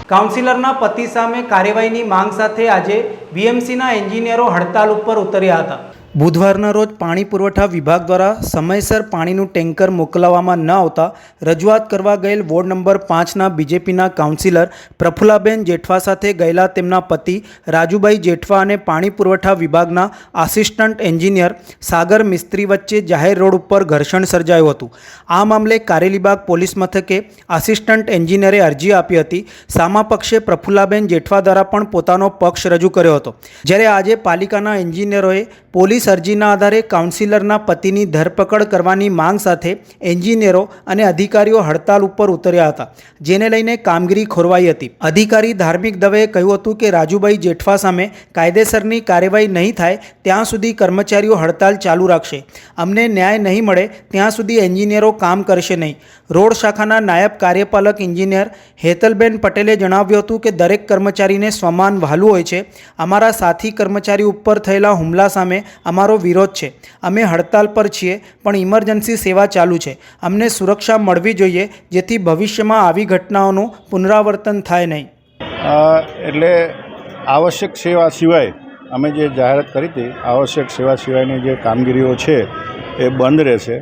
કાઉન્સિલરના પતિ સામે કાર્યવાહીની માંગ સાથે આજે બીએમસીના એન્જિનિયરો હડતાલ ઉપર ઉતર્યા હતા। બુધવારના રોજ પાણી પુરવઠા વિભાગ દ્વારા સમયસર પાણીનું ટેન્કર મોકલવામાં ન આવતા રજૂઆત કરવા ગયેલ વોર્ડ નંબર 5ના બીજેપીના કાઉન્સિલર પ્રફુલ્લાબેન જેઠવા સાથે ગયેલા તેમના પતિ રાજુભાઈ જેઠવા અને પાણી પુરવઠા વિભાગના આસિસ્ટન્ટ એન્જિનિયર સાગર મિસ્ત્રી વચ્ચે જાહેર રોડ ઉપર ઘર્ષણ સર્જાયું હતું। આ મામલે કારેલીબાગ પોલીસ મથકે આસિસ્ટન્ટ એન્જિનિયરે અરજી આપી હતી। સામા પક્ષે પ્રફુલ્લાબેન જેઠવા દ્વારા પણ પોતાનો પક્ષ રજૂ કર્યો હતો। જ્યારે આજે પાલિકાના એન્જિનિયરોએ પોલીસ અરજીના આધારે કાઉન્સિલરના પતિની ધરપકડ કરવાની માંગ સાથે એન્જિનિયરો અને અધિકારીઓ હડતાલ ઉપર ઉતર્યા હતા, જેને લઈને કામગીરી ખોરવાઈ હતી। અધિકારી ધાર્મિક દવેએ કહ્યું હતું કે રાજુભાઈ જેઠવા સામે કાયદેસરની કાર્યવાહી નહીં થાય ત્યાં સુધી કર્મચારીઓ હડતાલ ચાલુ રાખશે। અમને ન્યાય નહીં મળે ત્યાં સુધી એન્જિનિયરો કામ કરશે નહીં। રોડ શાખાના નાયબ કાર્યપાલક એન્જિનિયર હેતલબેન પટેલે જણાવ્યું હતું કે દરેક કર્મચારીને સ્વમાન વહાલું હોય છે। અમારા સાથી કર્મચારી ઉપર થયેલા હુમલા સામે અમારો વિરોધ છે। અમે હડતાલ પર છીએ, પણ ઇમરજન્સી સેવા ચાલુ છે। અમને સુરક્ષા મળવી જોઈએ જેથી ભવિષ્યમાં આવી ઘટનાઓનું પુનરાવર્તન થાય નહીં। એટલે આવશ્યક સેવા સિવાય અમે જે જાહેરાત કરી હતી, આવશ્યક સેવા સિવાયની જે કામગીરીઓ છે એ બંધ રહેશે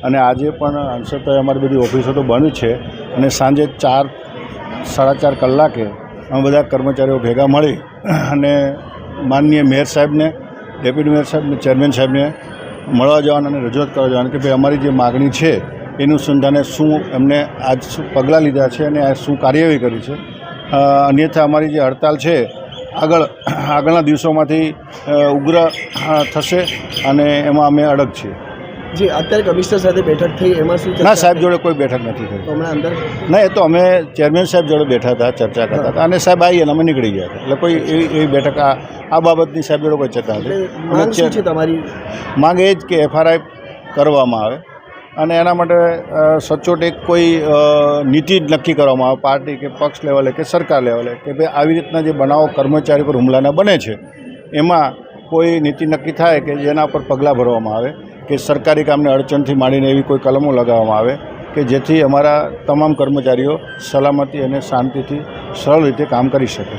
અને આજે પણ અંશતઃ અમારી બધી ઓફિસો તો બંધ છે અને સાંજે 4-4.5 કલાકે અમે બધા કર્મચારીઓ ભેગા મળી અને માનનીય મેયર સાહેબને, ડેપ્યુટી મેયર સાહેબને, ચેરમેન સાહેબને મળવા જવાના અને રજૂઆત કરવા જવાના કે ભાઈ અમારી જે માગણી છે એનું અનુસંધાને શું એમને આજ શું પગલાં લીધા છે અને આ શું કાર્યવાહી કરી છે। અન્યથા અમારી જે હડતાલ છે આગળના દિવસોમાંથી ઉગ્ર થશે અને એમાં અમે અડગ છીએ। જી, અત્યારે કમિશનર સાથે બેઠક થઈ, એમાં શું? ના, સાહેબ જોડે કોઈ બેઠક નથી થઈ હમણાં અંદર? ના, એ તો અમે ચેરમેન સાહેબ જોડે બેઠા હતા, ચર્ચા કરતા હતા અને સાહેબ આવી અને અમે નીકળી ગયા હતા। એટલે કોઈ એવી બેઠક આ બાબતની સાહેબ જોડે કોઈ ચર્ચા નથી। શું છે તમારી માંગ? એ જ કે એફઆરઆઈ કરવામાં આવે અને એના માટે સચોટ એક કોઈ નીતિ નક્કી કરવામાં આવે, પાર્ટી કે પક્ષ લેવલે કે સરકાર લેવલે, કે ભાઈ આવી રીતના જે બનાવો કર્મચારી પર હુમલાના બને છે એમાં કોઈ નીતિ નક્કી થાય કે જેના પર પગલાં ભરવામાં આવે, કે સરકારી કામને અડચણથી માંડીને એવી કોઈ કલમો લગાવવામાં આવે કે જેથી અમારા તમામ કર્મચારીઓ સલામતી અને શાંતિથી સરળ રીતે કામ કરી શકે।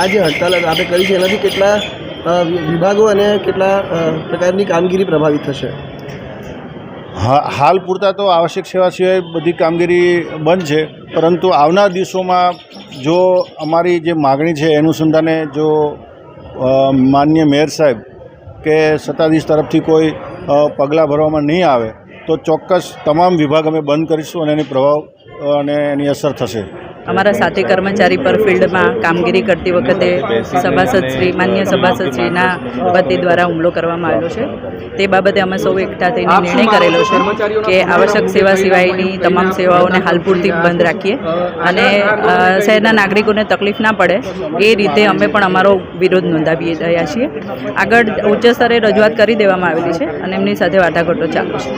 આ જે હડતાલ આપણે કરી છે એનાથી કેટલા વિભાગો અને કેટલા પ્રકારની કામગીરી પ્રભાવિત થશે? હાલ પૂરતા તો આવશ્યક સેવા સિવાય બધી કામગીરી બંધ છે, પરંતુ આવનાર દિવસોમાં જો અમારી જે માગણી છે એનું અનુસંધાને જો માનનીય મેયર સાહેબ કે સત્તાધીશ તરફથી કોઈ પગલાં ભરવામાં નહીં આવે તો ચોક્કસ તમામ વિભાગ અમે બંધ કરીશું અને એની પ્રભાવ અને એની અસર થશે। અમારા સાથી કર્મચારી પર ફિલ્ડમાં કામગીરી કરતી વખતે માન્ય સભાસદશ્રીના પતિ દ્વારા હુમલો કરવામાં આવેલો છે। તે બાબતે અમે સૌ એકઠા થઈને નિર્ણય કરેલો છે કે આવશ્યક સેવા સિવાયની તમામ સેવાઓને હાલ પૂરતી બંધ રાખીએ અને શહેરના નાગરિકોને તકલીફ ના પડે એ રીતે અમે પણ અમારો વિરોધ નોંધાવી રહ્યા છીએ। આગળ ઉચ્ચ સ્તરે રજૂઆત કરી દેવામાં આવેલી છે અને એમની સાથે વાટાઘાટો ચાલુ છે।